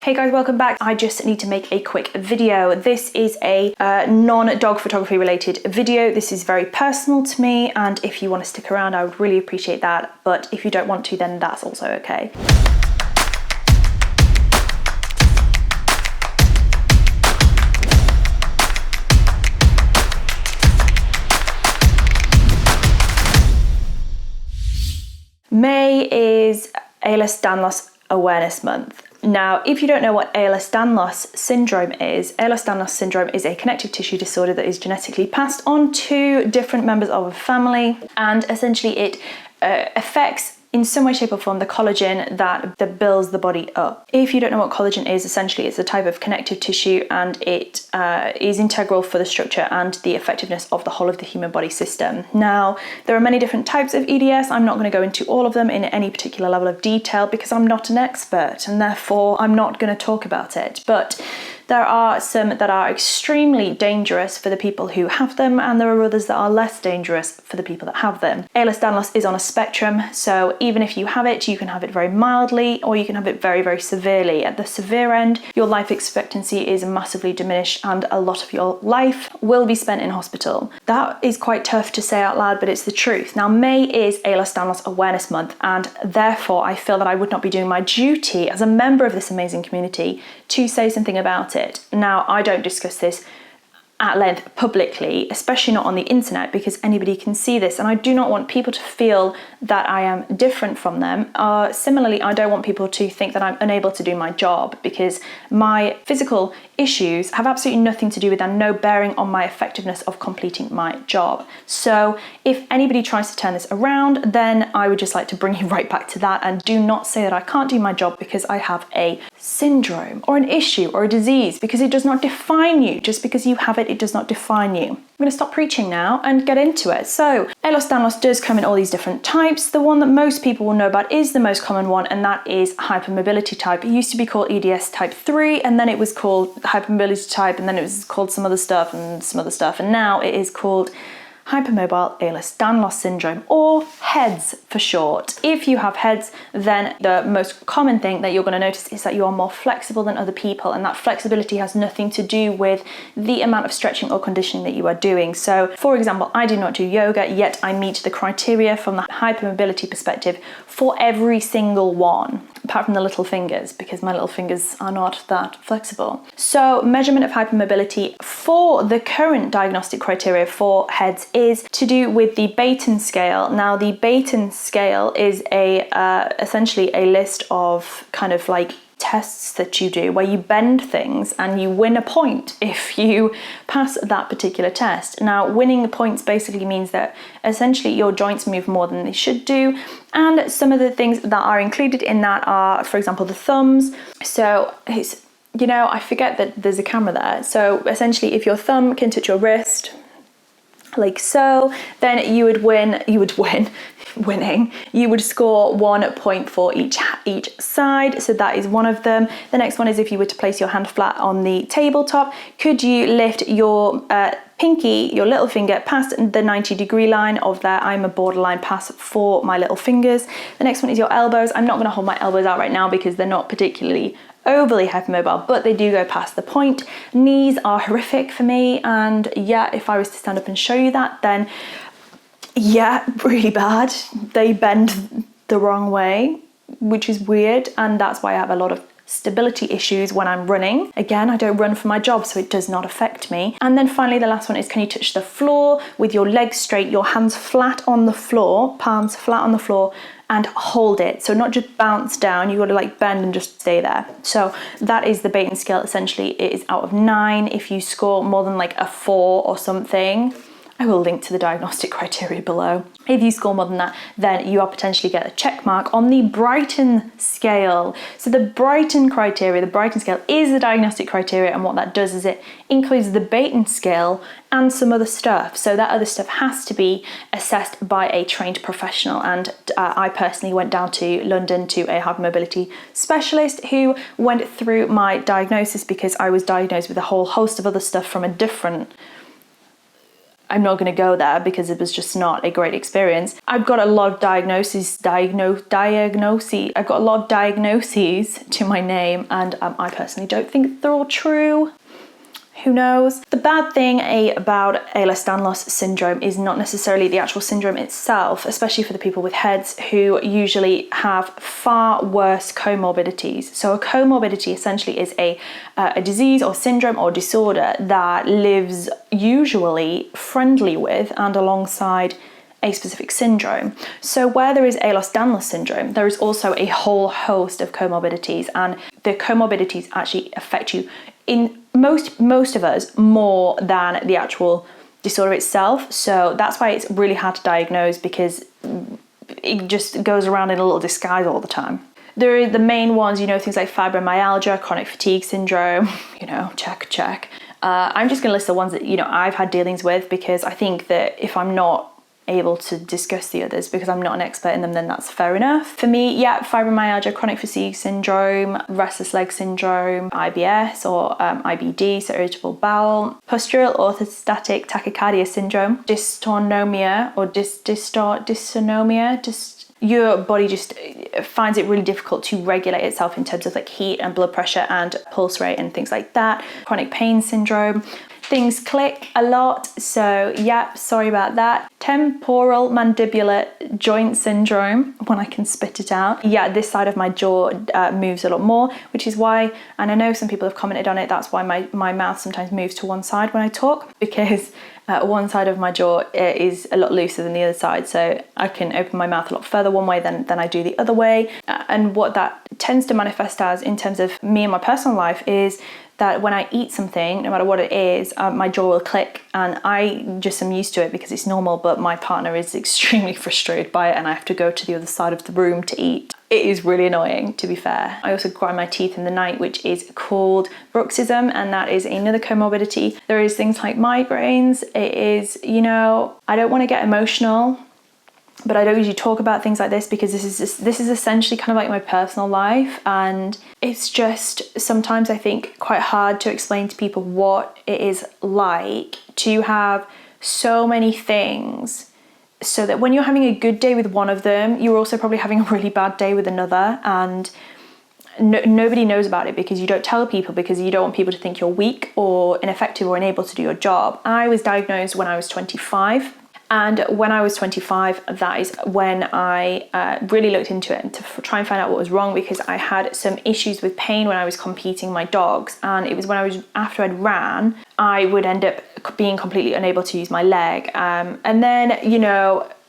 Hey guys, welcome back. I just need to make a quick video. This is a non-dog photography related video. This is very personal to me, and if you want to stick around, I would really appreciate that. But if you don't want to, then that's also okay. May is Ehlers Danlos Awareness Month. Now, if you don't know what Ehlers Danlos Syndrome is a connective tissue disorder that is genetically passed on to different members of a family, and essentially it affects in some way, shape or form the collagen that builds the body up. If you don't know what collagen is, essentially it's a type of connective tissue, and it is integral for the structure and the effectiveness of the whole of the human body system. Now, there are many different types of EDS. I'm not going to go into all of them in any particular level of detail because I'm not an expert, and therefore I'm not going to talk about it. But there are some that are extremely dangerous for the people who have them, and there are others that are less dangerous for the people that have them. Ehlers Danlos is on a spectrum, so even if you have it, you can have it very mildly, or you can have it very, very severely. At the severe end, your life expectancy is massively diminished, and a lot of your life will be spent in hospital. That is quite tough to say out loud, but it's the truth. Now, May is Ehlers Danlos Awareness Month, and therefore I feel that I would not be doing my duty as a member of this amazing community to say something about it. Now, I don't discuss this at length publicly, especially not on the internet, because anybody can see this, and I do not want people to feel that I am different from them. Similarly, I don't want people to think that I'm unable to do my job, because my physical issues have absolutely nothing to do with and no bearing on my effectiveness of completing my job. So if anybody tries to turn this around, then I would just like to bring you right back to that, and do not say that I can't do my job because I have a syndrome or an issue or a disease, because it does not define you. Just because you have it, it does not define you. I'm going to stop preaching now and get into it. So Ehlers Danlos does come in all these different types. The one that most people will know about is the most common one, and that is Hypermobility Type. It used to be called EDS Type 3, and then it was called Hypermobility Type, and then it was called some other stuff, and now it is called Hypermobile Ehlers Danlos Syndrome, or hEDS for short. If you have hEDS, then the most common thing that you're going to notice is that you are more flexible than other people, and that flexibility has nothing to do with the amount of stretching or conditioning that you are doing. So, for example, I do not do yoga, yet I meet the criteria from the hypermobility perspective for every single one, apart from the little fingers, because my little fingers are not that flexible. So, measurement of hypermobility for the current diagnostic criteria for hEDS is to do with the Baten Scale. Now, the Baten Scale is essentially a list of kind of like tests that you do where you bend things and you win a point if you pass that particular test. Now, winning the points basically means that essentially your joints move more than they should do, and some of the things that are included in that are, for example, the thumbs. So it's, I forget that there's a camera there. So essentially, if your thumb can touch your wrist, like so, then you would win. You would score 1 point for each side. So that is one of them. The next one is if you were to place your hand flat on the tabletop, could you lift your pinky, your little finger, past the 90-degree line of there? I'm a borderline pass for my little fingers. The next one is your elbows. I'm not going to hold my elbows out right now because they're not particularly overly hypermobile, but they do go past the point. Knees are horrific for me, and yeah, if I was to stand up and show you that, then yeah, really bad. They bend the wrong way, which is weird, and that's why I have a lot of stability issues when I'm running. Again, I don't run for my job, so it does not affect me. And then finally, the last one is, can you touch the floor with your legs straight, your hands flat on the floor, palms flat on the floor, and hold it. So not just bounce down, you got to like bend and just stay there. So that is the Baten Scale. Essentially, it is out of 9. If you score more than like a 4 or something, I will link to the diagnostic criteria below. If you score more than that, then you are potentially get a check mark on the Baten Scale. So the Baten criteria, the Baten Scale is the diagnostic criteria, and what that does is it includes the Baten Scale and some other stuff. So that other stuff has to be assessed by a trained professional, and I personally went down to London to a hypermobility specialist who went through my diagnosis, because I was diagnosed with a whole host of other stuff from a different I'm not going to go there because it was just not a great experience. I've got a lot of diagnoses. I've got a lot of diagnoses to my name, and I personally don't think they're all true. Who knows? The bad thing about Ehlers Danlos syndrome is not necessarily the actual syndrome itself, especially for the people with hEDS who usually have far worse comorbidities. So a comorbidity essentially is a disease or syndrome or disorder that lives usually friendly with and alongside a specific syndrome. So where there is Ehlers Danlos syndrome, there is also a whole host of comorbidities, and the comorbidities actually affect you in most of us more than the actual disorder itself. So that's why it's really hard to diagnose, because it just goes around in a little disguise all the time. There are the main ones, things like fibromyalgia, chronic fatigue syndrome, check. I'm just going to list the ones that, I've had dealings with, because I think that if I'm not able to discuss the others because I'm not an expert in them, then that's fair enough. For me, fibromyalgia, chronic fatigue syndrome, restless leg syndrome, IBS or IBD, so irritable bowel, postural orthostatic tachycardia syndrome, dysautonomia or dysautonomia, your body just finds it really difficult to regulate itself in terms of like heat and blood pressure and pulse rate and things like that, chronic pain syndrome. Things click a lot, so sorry about that. Temporal mandibular joint syndrome, when I can spit it out. This side of my jaw moves a lot more, which is why, and I know some people have commented on it, that's why my mouth sometimes moves to one side when I talk, because one side of my jaw is a lot looser than the other side, so I can open my mouth a lot further one way than I do the other way. And what that tends to manifest as in terms of me and my personal life is that when I eat something, no matter what it is, my jaw will click, and I just am used to it because it's normal, but my partner is extremely frustrated by it and I have to go to the other side of the room to eat. It is really annoying, to be fair. I also grind my teeth in the night, which is called bruxism, and that is another comorbidity. There is things like migraines. It is, I don't want to get emotional, but I don't usually talk about things like this because this is essentially kind of like my personal life, and it's just sometimes I think quite hard to explain to people what it is like to have so many things, so that when you're having a good day with one of them, you're also probably having a really bad day with another, and nobody knows about it because you don't tell people, because you don't want people to think you're weak or ineffective or unable to do your job. I was diagnosed when I was 25. And when I was 25, that is when I really looked into it and to try and find out what was wrong, because I had some issues with pain when I was competing my dogs. And it was after I'd ran, I would end up being completely unable to use my leg. And then,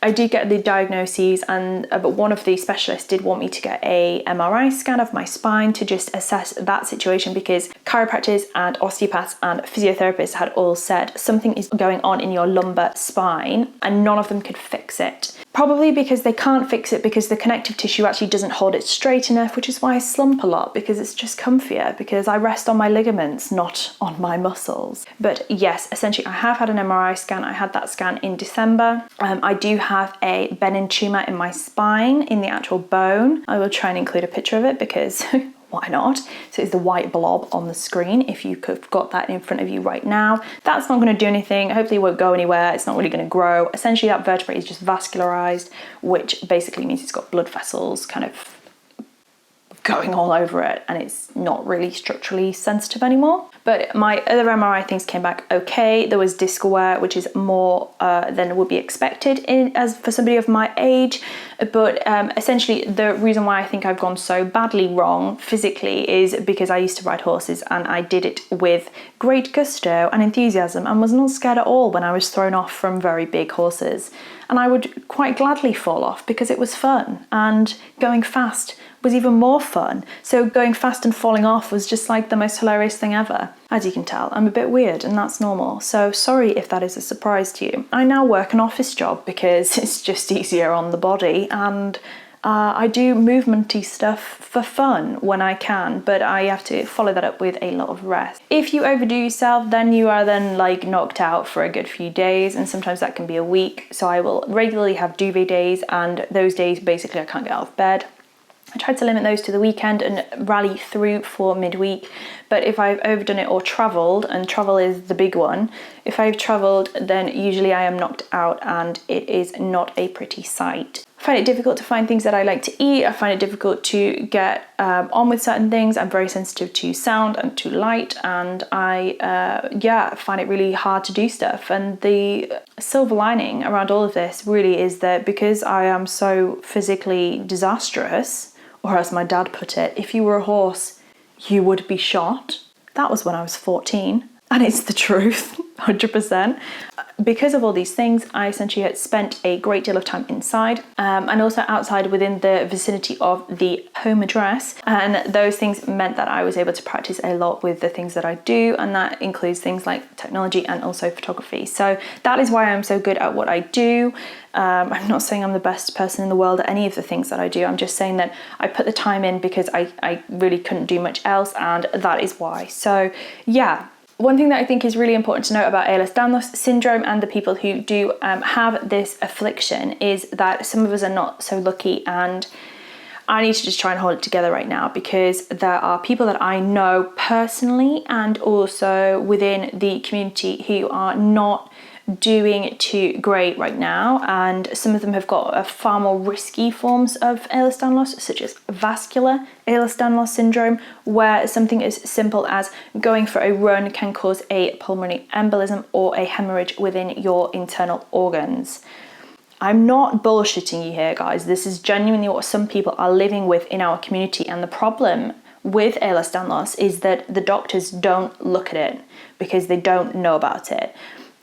I did get the diagnoses, but one of the specialists did want me to get a MRI scan of my spine to just assess that situation, because chiropractors and osteopaths and physiotherapists had all said something is going on in your lumbar spine, and none of them could fix it. Probably because they can't fix it because the connective tissue actually doesn't hold it straight enough, which is why I slump a lot, because it's just comfier, because I rest on my ligaments, not on my muscles. But yes, essentially I have had an MRI scan. I had that scan in December. I do have a benign tumour in my spine, in the actual bone. I will try and include a picture of it because why not? So it's the white blob on the screen, if you could have got that in front of you right now. That's not going to do anything. Hopefully it won't go anywhere. It's not really going to grow. Essentially that vertebrae is just vascularized, which basically means it's got blood vessels kind of going all over it, and it's not really structurally sensitive anymore. But my other MRI things came back okay. There was disc wear, which is more than would be expected as for somebody of my age. But essentially the reason why I think I've gone so badly wrong physically is because I used to ride horses, and I did it with great gusto and enthusiasm and was not scared at all when I was thrown off from very big horses. And I would quite gladly fall off because it was fun, and going fast was even more fun. So going fast and falling off was just like the most hilarious thing ever. As you can tell, I'm a bit weird, and that's normal. So sorry if that is a surprise to you. I now work an office job because it's just easier on the body, and I do movementy stuff for fun when I can, but I have to follow that up with a lot of rest. If you overdo yourself, then you are then like knocked out for a good few days, and sometimes that can be a week. So I will regularly have duvet days, and those days basically I can't get out of bed. I tried to limit those to the weekend and rally through for midweek. But if I've overdone it or travelled, and travel is the big one, if I've travelled, then usually I am knocked out and it is not a pretty sight. I find it difficult to find things that I like to eat. I find it difficult to get on with certain things. I'm very sensitive to sound and to light, and I find it really hard to do stuff. And the silver lining around all of this really is that because I am so physically disastrous, or as my dad put it, if you were a horse, you would be shot. That was when I was 14, and it's the truth, 100%. Because of all these things, I essentially had spent a great deal of time inside and also outside within the vicinity of the home address. And those things meant that I was able to practice a lot with the things that I do, and that includes things like technology and also photography. So that is why I'm so good at what I do. I'm not saying I'm the best person in the world at any of the things that I do. I'm just saying that I put the time in because I really couldn't do much else, and that is why. So yeah. One thing that I think is really important to note about Ehlers Danlos syndrome and the people who do have this affliction is that some of us are not so lucky, and I need to just try and hold it together right now, because there are people that I know personally and also within the community who are not doing too great right now, and some of them have got far more risky forms of Ehlers Danlos, such as vascular Ehlers Danlos syndrome, where something as simple as going for a run can cause a pulmonary embolism or a hemorrhage within your internal organs. I'm not bullshitting you here, guys. This is genuinely what some people are living with in our community, and the problem with Ehlers Danlos is that the doctors don't look at it because they don't know about it.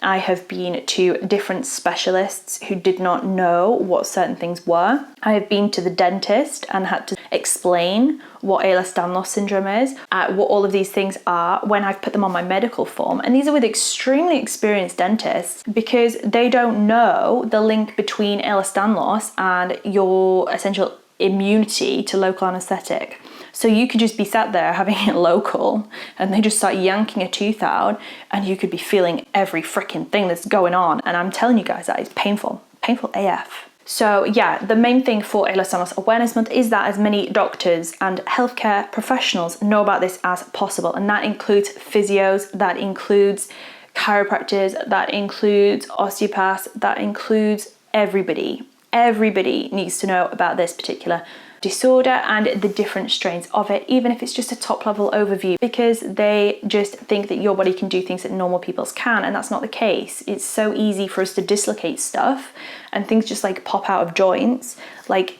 I have been to different specialists who did not know what certain things were. I have been to the dentist and had to explain what Ehlers Danlos syndrome is, what all of these things are when I've put them on my medical form. And these are with extremely experienced dentists, because they don't know the link between Ehlers Danlos and your essential immunity to local anesthetic. So you could just be sat there having it local and they just start yanking a tooth out, and you could be feeling every freaking thing that's going on. And I'm telling you guys, that is painful AF. So yeah, the main thing for Ehlers Danlos Awareness Month is that as many doctors and healthcare professionals know about this as possible. And that includes physios, that includes chiropractors, that includes osteopaths, that includes everybody. Everybody needs to know about this particular disorder and the different strains of it, even if it's just a top level overview, because they just think that your body can do things that normal people's can, and that's not the case. It's so easy for us to dislocate stuff and things just like pop out of joints. Like,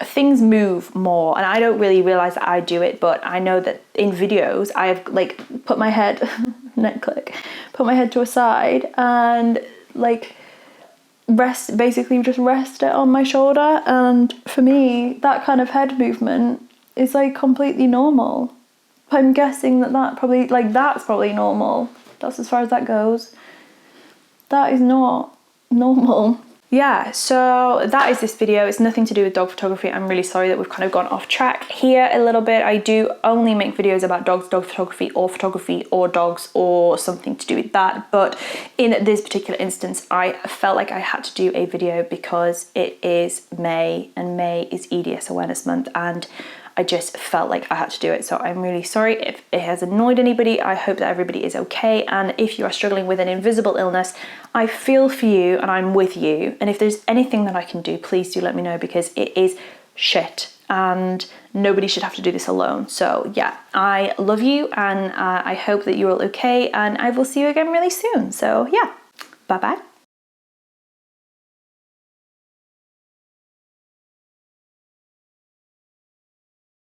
things move more, and I don't really realize that I do it, but I know that in videos I have like put my head neck click, put my head to a side and like rest it on my shoulder, and for me that kind of head movement is like completely normal. I'm guessing that's probably normal. That's as far as that goes. That is not normal. Yeah, so that is this video. It's nothing to do with dog photography. I'm really sorry that we've kind of gone off track here a little bit. I do only make videos about dogs, dog photography or dogs or something to do with that. But in this particular instance, I felt like I had to do a video because it is May, and May is EDS Awareness Month, and I just felt like I had to do it. So I'm really sorry if it has annoyed anybody. I hope that everybody is okay. And if you are struggling with an invisible illness, I feel for you and I'm with you. And if there's anything that I can do, please do let me know, because it is shit and nobody should have to do this alone. So yeah, I love you, and I hope that you're all okay, and I will see you again really soon. So yeah, bye bye.